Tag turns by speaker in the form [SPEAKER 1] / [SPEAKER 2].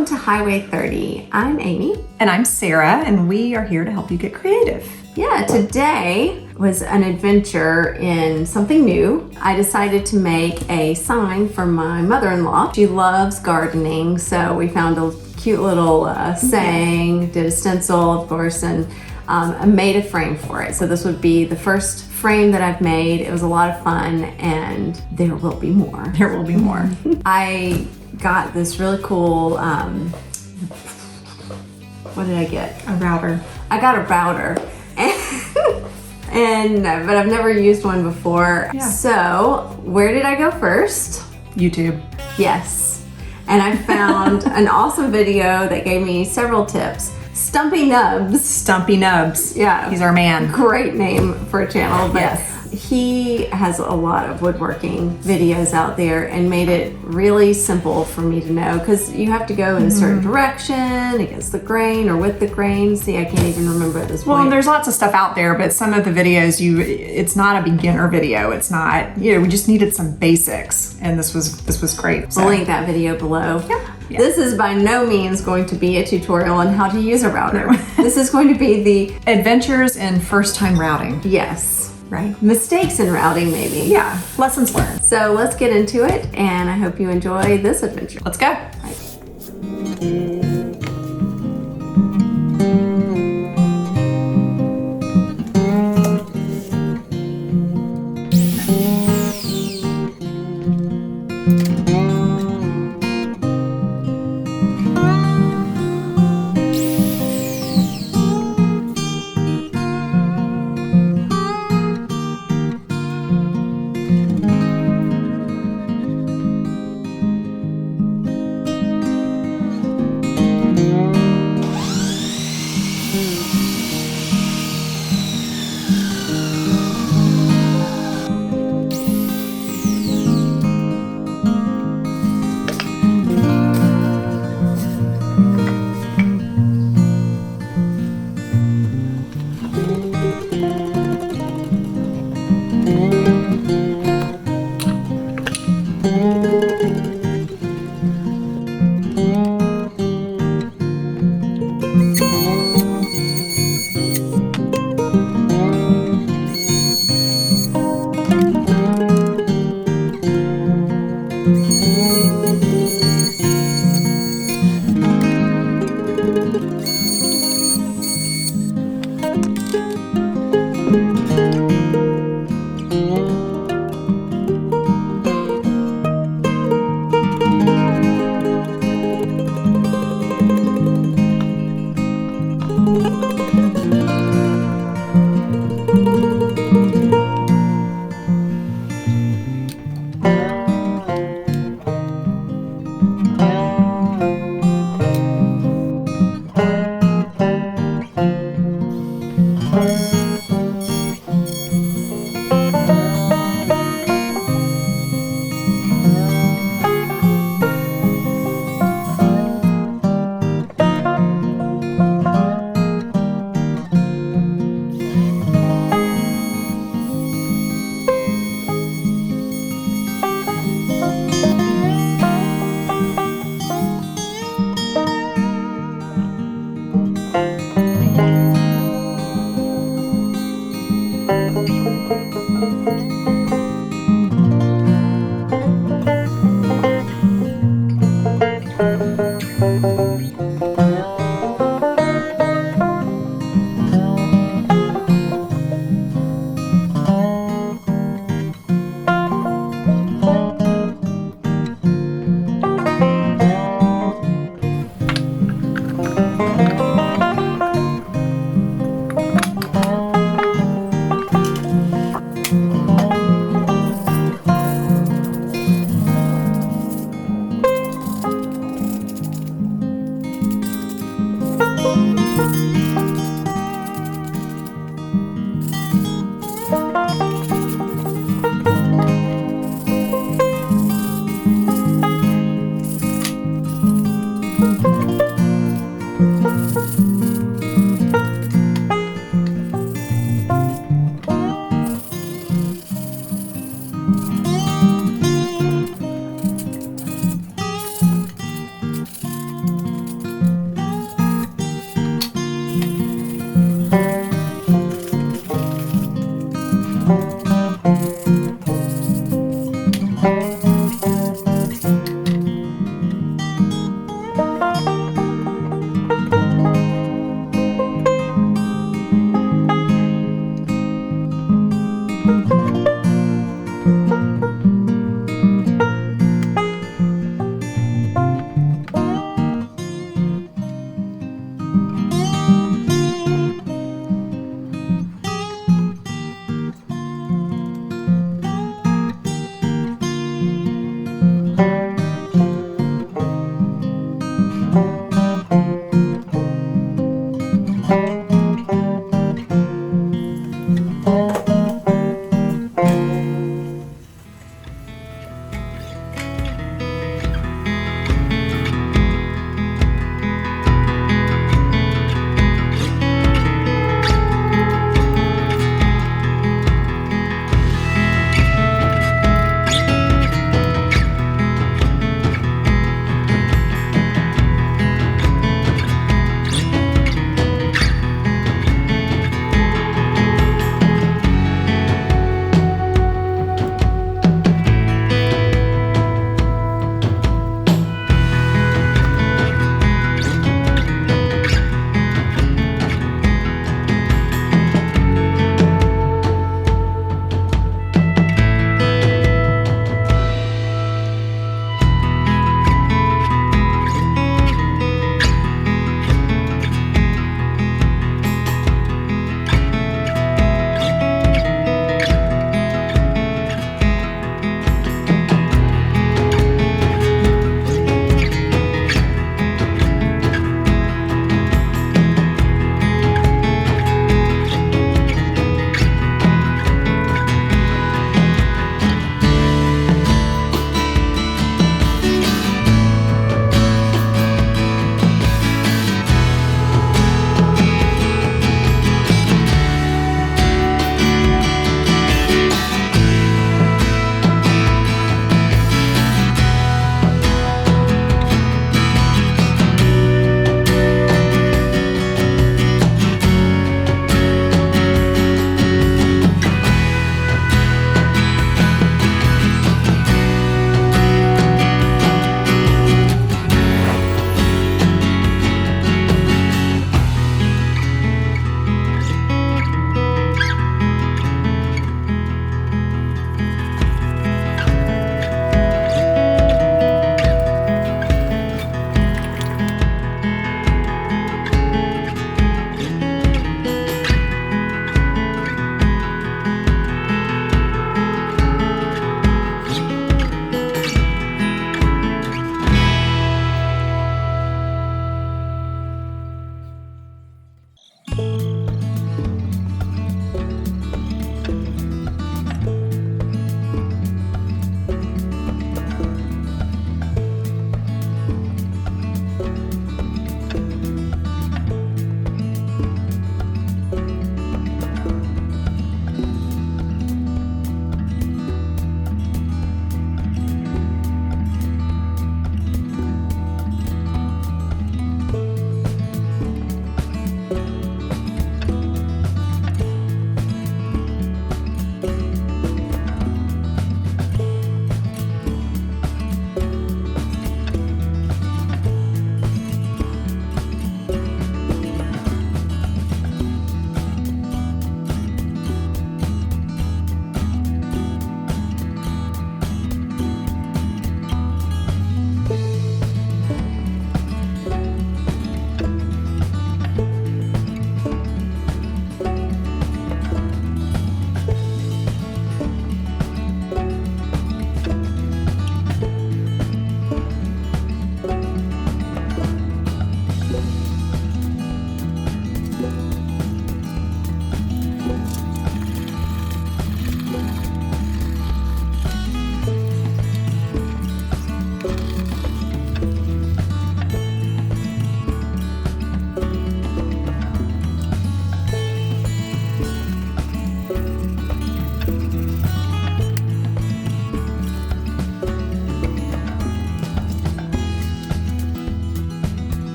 [SPEAKER 1] welcome to Highway 30. I'm Amy.
[SPEAKER 2] And I'm Sarah, and we are here to help you get creative.
[SPEAKER 1] Yeah, today was an adventure in something new. I decided to make a sign for my mother-in-law. She loves gardening, so we found a cute little saying, did a stencil, of course, and I made a frame for it. So this would be the first frame that I've made. It was a lot of fun, and there will be more.
[SPEAKER 2] There will be more.
[SPEAKER 1] I got this really cool, what did I get?
[SPEAKER 2] A router.
[SPEAKER 1] I got a router. But I've never used one before.
[SPEAKER 2] Yeah.
[SPEAKER 1] So where did I go first?
[SPEAKER 2] YouTube.
[SPEAKER 1] Yes. And I found an awesome video that gave me several tips. Stumpy Nubs.
[SPEAKER 2] Stumpy Nubs.
[SPEAKER 1] Yeah.
[SPEAKER 2] He's our man.
[SPEAKER 1] Great name for a channel. But
[SPEAKER 2] Yes.
[SPEAKER 1] he has a lot of woodworking videos out there and made it really simple for me to know, because you have to go in a certain direction against the grain or with the grain. See, I can't even remember at this point.
[SPEAKER 2] Well, and there's lots of stuff out there, but some of the videos, it's not a beginner video. It's not, we just needed some basics, and this was great. So.
[SPEAKER 1] We'll link that video below.
[SPEAKER 2] Yeah.
[SPEAKER 1] This is by no means going to be a tutorial on how to use a router. This is going to be the
[SPEAKER 2] adventures in first-time routing.
[SPEAKER 1] yes.
[SPEAKER 2] Right.
[SPEAKER 1] Mistakes in routing, maybe.
[SPEAKER 2] Yeah. Lessons learned.
[SPEAKER 1] So let's get into it, and I hope you enjoy this adventure.
[SPEAKER 2] Let's go.
[SPEAKER 1] Bye.